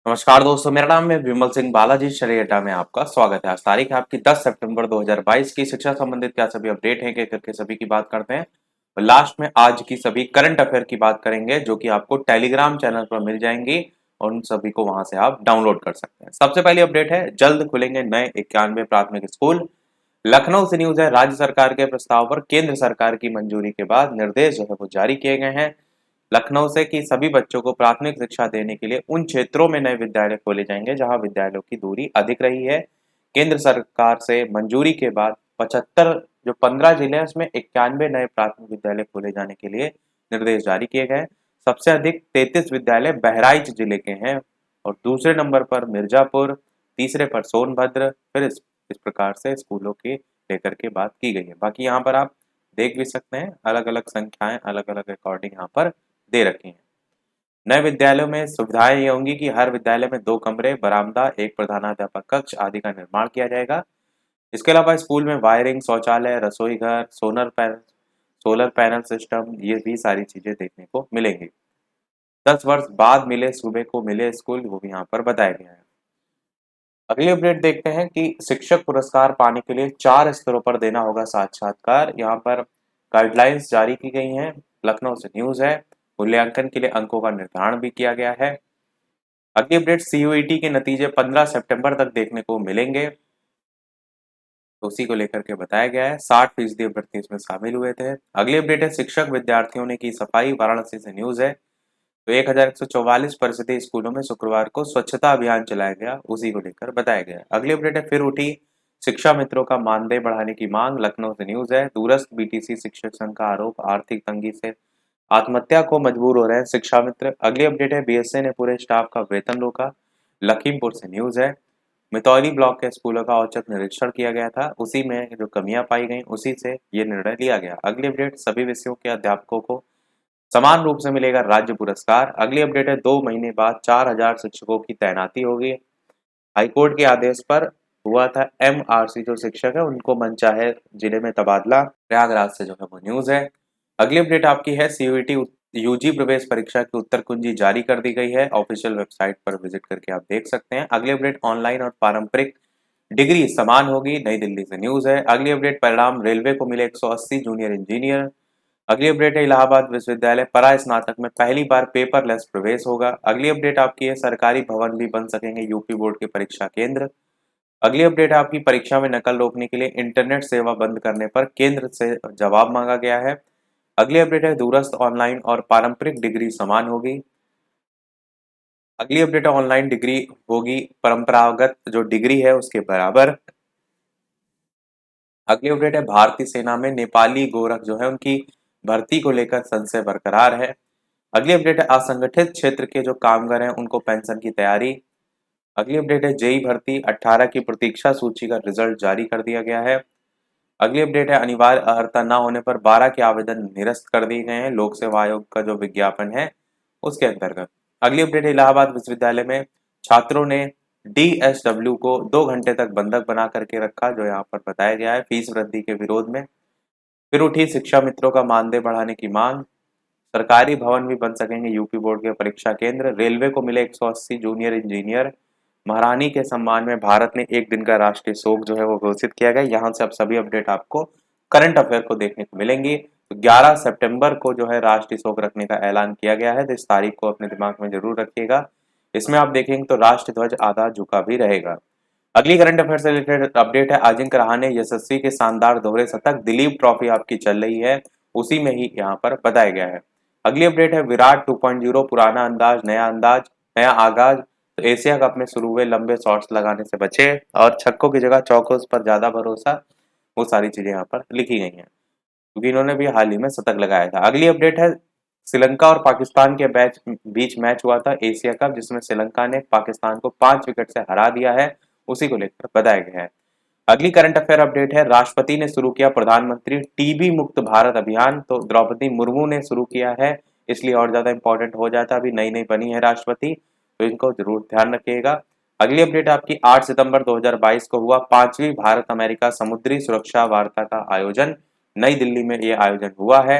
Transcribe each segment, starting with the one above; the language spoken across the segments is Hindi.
नमस्कार दोस्तों, मेरा नाम है विमल सिंह बालाजी शरीयटा में आपका स्वागत है। आज तारीख है आपकी 10 सितंबर 2022 की। शिक्षा संबंधित क्या सभी अपडेट हैं क्या करके सभी की बात करते हैं। और लास्ट में आज की सभी करंट अफेयर की बात करेंगे जो कि आपको टेलीग्राम चैनल पर मिल जाएंगी और उन सभी को वहां से आप डाउनलोड कर सकते हैं। सबसे पहली अपडेट है, जल्द खुलेंगे नए 91 प्राथमिक स्कूल। लखनऊ से न्यूज है, राज्य सरकार के प्रस्ताव पर केंद्र सरकार की मंजूरी के बाद निर्देश जो है वो जारी किए गए हैं लखनऊ से कि सभी बच्चों को प्राथमिक शिक्षा देने के लिए उन क्षेत्रों में नए विद्यालय खोले जाएंगे जहां विद्यालयों की दूरी अधिक रही है। केंद्र सरकार से मंजूरी के बाद 75 जो 15 जिले हैं उसमें 91 नए प्राथमिक विद्यालय खोले जाने के लिए निर्देश जारी किए गए। सबसे अधिक 33 विद्यालय बहराइच जिले के हैं और दूसरे नंबर पर मिर्जापुर, तीसरे पर सोनभद्र, फिर इस प्रकार से स्कूलों के लेकर के बात की गई है। बाकी यहाँ पर आप देख भी सकते हैं, अलग अलग संख्याएं अलग अलग अकॉर्डिंग यहाँ पर दे रखी हैं। नए विद्यालयों में सुविधाएं ये होंगी कि हर विद्यालय में 2 कमरे, बरामदा, एक प्रधानाध्यापक कक्ष आदि का निर्माण किया जाएगा। इसके अलावा स्कूल में वायरिंग, शौचालय, रसोई घर, सोलर पैनल सिस्टम, ये भी सारी चीजें देखने को मिलेंगी। 10 वर्ष बाद मिले सूबे को मिले स्कूल, वो भी यहाँ पर बताया गया है। अगली अपडेट देखते हैं कि शिक्षक पुरस्कार पाने के लिए 4 स्तरों पर देना होगा साक्षात्कार। यहाँ पर गाइडलाइंस जारी की गई हैं। लखनऊ से न्यूज है, मूल्यांकन के लिए अंकों का निर्धारण भी किया गया है। अगली अपडेट, सीयूईटी के नतीजे 15 सितंबर तक देखने को मिलेंगे, तो उसी को लेकर के बताया गया है। 60% अभ्यर्थी इसमें शामिल हुए थे। अगली अपडेट है, शिक्षक विद्यार्थियों ने की सफाई। वाराणसी से न्यूज है, तो 1144 परिषदीय स्कूलों में शुक्रवार को स्वच्छता अभियान चलाया गया, उसी को लेकर बताया गया। अगली अपडेट है, फिर उठी शिक्षा मित्रों का मानदेय बढ़ाने की मांग। लखनऊ से न्यूज है, दूरस्थ बीटीसी शिक्षक संघ का आरोप, आर्थिक तंगी से आत्महत्या को मजबूर हो रहे हैं शिक्षा मित्र। अगली अपडेट है, बीएसए ने पूरे स्टाफ का वेतन रोका। लखीमपुर से न्यूज है, मितौली ब्लॉक के स्कूलों का औचक निरीक्षण किया गया था, उसी में जो कमियां पाई गई उसी से ये निर्णय लिया गया। अगली अपडेट, सभी विषयों के अध्यापकों को समान रूप से मिलेगा राज्य पुरस्कार। अगली अपडेट है, 2 महीने बाद 4000 शिक्षकों की तैनाती होगी। हाईकोर्ट के आदेश पर हुआ था एमआरसी जो शिक्षक है उनको मनचाहे जिले में तबादला। प्रयागराज से जो है वो न्यूज है। अगली अपडेट आपकी है, सीयूईटी यूजी प्रवेश परीक्षा की उत्तर कुंजी जारी कर दी गई है। ऑफिशियल वेबसाइट पर विजिट करके आप देख सकते हैं। अगली अपडेट, ऑनलाइन और पारंपरिक डिग्री समान होगी। नई दिल्ली से न्यूज है। अगली अपडेट, परिणाम रेलवे को मिले 180 जूनियर इंजीनियर। अगली अपडेट है, इलाहाबाद विश्वविद्यालय परा स्नातक में पहली बार पेपरलेस प्रवेश होगा। अगली अपडेट आपकी है, सरकारी भवन भी बन सकेंगे यूपी बोर्ड के परीक्षा केंद्र। अगली अपडेट आपकी, परीक्षा में नकल रोकने के लिए इंटरनेट सेवा बंद करने पर केंद्र से जवाब मांगा गया है। अगली अपडेट है, दूरस्थ ऑनलाइन और पारंपरिक डिग्री समान होगी। अगली अपडेट है, ऑनलाइन डिग्री होगी परंपरागत जो डिग्री है उसके बराबर। अगली अपडेट है, भारतीय सेना में नेपाली गोरख जो है उनकी भर्ती को लेकर संशय बरकरार है। अगली अपडेट है, असंगठित क्षेत्र के जो कामगार हैं उनको पेंशन की तैयारी। अगली अपडेट है, जेई भर्ती 18 की प्रतीक्षा सूची का रिजल्ट जारी कर दिया गया है। अगली अपडेट है, अनिवार्य अर्हता न होने पर 12 के आवेदन निरस्त कर दिए गए हैं लोक सेवा आयोग का जो विज्ञापन है उसके अंतर्गत। अगली अपडेट है, इलाहाबाद विश्वविद्यालय में छात्रों ने डीएसडब्ल्यू को 2 घंटे तक बंधक बना करके रखा, जो यहाँ पर बताया गया है फीस वृद्धि के विरोध में। फिर उठी शिक्षा मित्रों का मानदेय बढ़ाने की मांग। सरकारी भवन भी बन सकेंगे यूपी बोर्ड के परीक्षा केंद्र। रेलवे को मिले 180 जूनियर इंजीनियर। महारानी के सम्मान में भारत ने 1 दिन का राष्ट्रीय शोक जो है वो घोषित किया गया। यहाँ से अब सभी अपडेट आपको करंट अफेयर को देखने को मिलेंगी। तो 11 सितंबर को जो है राष्ट्रीय शोक रखने का ऐलान किया गया है, तो इस तारीख को अपने दिमाग में जरूर रखिएगा। इसमें आप देखेंगे तो राष्ट्र ध्वज आधा झुका भी रहेगा। अगली करंट अफेयर से रिलेटेड अपडेट है, अजिंक्य रहाणे यशस्वी के शानदार दोहरे शतक, दिलीप ट्रॉफी आपकी चल रही है, उसी में ही यहाँ पर बताया गया है। अगली अपडेट है, विराट 2.0 पुराना अंदाज नया आगाज। तो एशिया कप में शुरू हुए लंबे शॉट्स लगाने से बचे और छक्कों की जगह चौकों पर ज्यादा भरोसा, वो सारी चीजें यहाँ पर लिखी गई हैं क्योंकि इन्होंने भी हाल ही में शतक लगाया था। अगली अपडेट है, श्रीलंका और पाकिस्तान के बीच मैच हुआ था एशिया कप, जिसमें श्रीलंका ने पाकिस्तान को 5 विकेट से हरा दिया है, उसी को लेकर बताया गया है। अगली करंट अफेयर अपडेट है, राष्ट्रपति ने शुरू किया प्रधानमंत्री टीबी मुक्त भारत अभियान। तो द्रौपदी मुर्मू ने शुरू किया है, इसलिए और ज्यादा इंपॉर्टेंट हो जाता है, अभी नई नई बनी है राष्ट्रपति, तो इनको जरूर ध्यान रखिएगा। अगली अपडेट आपकी 8 सितंबर 2022 को हुआ 5वीं भारत अमेरिका समुद्री सुरक्षा वार्ता का आयोजन। नई दिल्ली में ये आयोजन हुआ है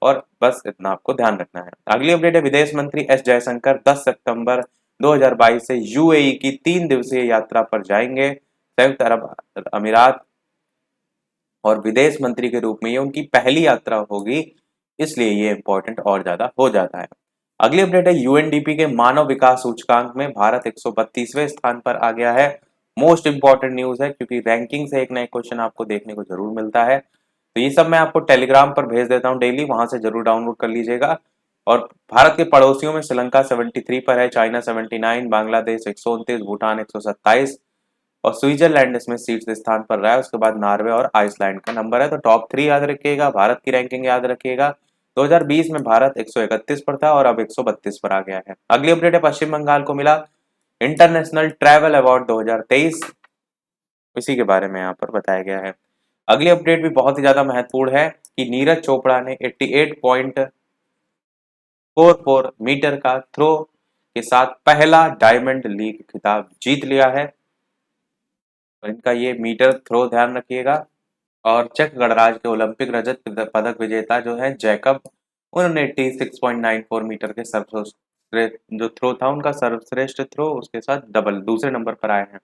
और बस इतना आपको ध्यान रखना है। अगली अपडेट है, विदेश मंत्री एस जयशंकर 10 सितंबर 2022 से यूएई की 3 दिवसीय यात्रा पर जाएंगे। संयुक्त अरब अमीरात और विदेश मंत्री के रूप में ये उनकी पहली यात्रा होगी, इसलिए ये इंपॉर्टेंट और ज्यादा हो जाता है। अगली अपडेट है यूएनडीपी के मानव विकास सूचकांक में भारत 132वें स्थान पर आ गया है। मोस्ट इंपॉर्टेंट न्यूज है क्योंकि रैंकिंग से एक नया क्वेश्चन आपको देखने को जरूर मिलता है। तो ये सब मैं आपको टेलीग्राम पर भेज देता हूँ डेली, वहां से जरूर डाउनलोड कर लीजिएगा। और भारत के पड़ोसियों में श्रीलंका 73 पर है, चाइना 79, बांग्लादेश 129, भूटान 127 और स्विट्जरलैंड इसमें शीर्ष स्थान पर रहा है। उसके बाद नॉर्वे और आइसलैंड का नंबर है। तो टॉप 3 याद रखिएगा, भारत की रैंकिंग याद रखिएगा। 2020 में भारत 131 पर था और अब 132 पर आ गया है। अगली अपडेट है पश्चिम बंगाल को मिला इंटरनेशनल ट्रैवल अवार्ड 2023, इसी के बारे में यहाँ पर बताया गया है। अगली अपडेट भी बहुत ही ज्यादा महत्वपूर्ण है कि नीरज चोपड़ा ने 88.44 मीटर का थ्रो के साथ पहला डायमंड लीग खिताब जीत लिया है। तो इनका ये मीटर थ्रो ध्यान रखिएगा। और चेक गणराज्य के ओलंपिक रजत पदक विजेता जो है जैकब, उन्होंने 86.94 मीटर के सर्वश्रेष्ठ जो थ्रो था उनका सर्वश्रेष्ठ थ्रो उसके साथ डबल दूसरे नंबर पर आए हैं।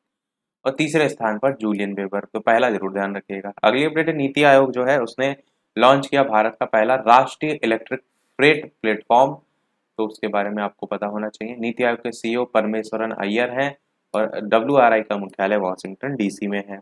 और तीसरे स्थान पर जूलियन बेबर, तो पहला जरूर ध्यान रखिएगा। अगली अपडेट है नीति आयोग जो है उसने लॉन्च किया भारत का पहला राष्ट्रीय इलेक्ट्रिक फ्रेट प्लेटफॉर्म, तो उसके बारे में आपको पता होना चाहिए। नीति आयोग के सीईओ परमेश्वरन अय्यर हैं और डब्ल्यूआरआई का मुख्यालय वॉशिंगटन डीसी में है।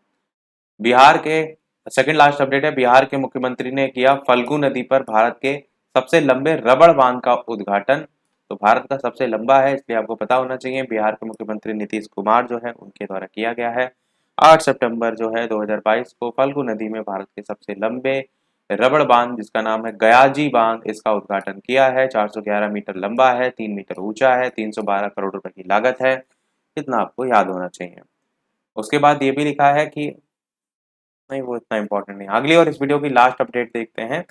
बिहार के सेकंड लास्ट अपडेट है, बिहार के मुख्यमंत्री ने किया फल्गु नदी पर भारत के सबसे लंबे रबड़ बांध का उद्घाटन। तो भारत का सबसे लंबा है, इसलिए आपको पता होना चाहिए। बिहार के मुख्यमंत्री नीतीश कुमार जो है उनके द्वारा किया गया है। 8 सितंबर जो है 2022 को फल्गु नदी में भारत के सबसे लंबे रबड़ बांध जिसका नाम है गयाजी बांध, इसका उद्घाटन किया है। 411 मीटर लंबा है, 3 मीटर ऊंचा है, 312 करोड़ रुपए की लागत है, इतना आपको याद होना चाहिए। उसके बाद ये भी लिखा है कि नहीं, वो इतना इंपॉर्टेंट नहीं। अगली और इस वीडियो की लास्ट अपडेट देखते हैं।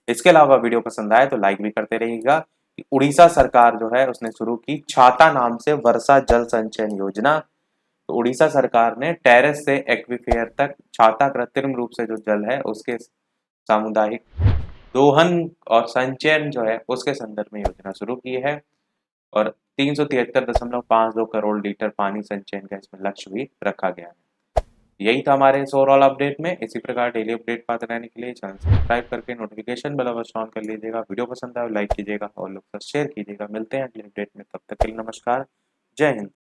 इसके अलावा वीडियो पसंद आए तो लाइक भी करते रहिएगा। उड़ीसा सरकार जो है उसने शुरू की छाता नाम से वर्षा जल संचयन योजना। तो उड़ीसा सरकार ने टेरेस से एक्वीफेयर तक छाता कृत्रिम रूप से जो जल है उसके सामुदायिक दोहन और संचयन जो है उसके संदर्भ में योजना शुरू की है। और 373.52 करोड़ लीटर पानी संचयन का इसमें लक्ष्य भी रखा गया है। यही था हमारे इस ओवरऑल अपडेट में। इसी प्रकार डेली अपडेट पाते रहने के लिए चैनल सब्सक्राइब करके नोटिफिकेशन बेल अवश्य ऑन कर लीजिएगा। वीडियो पसंद आए लाइक कीजिएगा और लोग शेयर कीजिएगा। मिलते हैं अगले अपडेट में, तब तक के लिए नमस्कार, जय हिंद।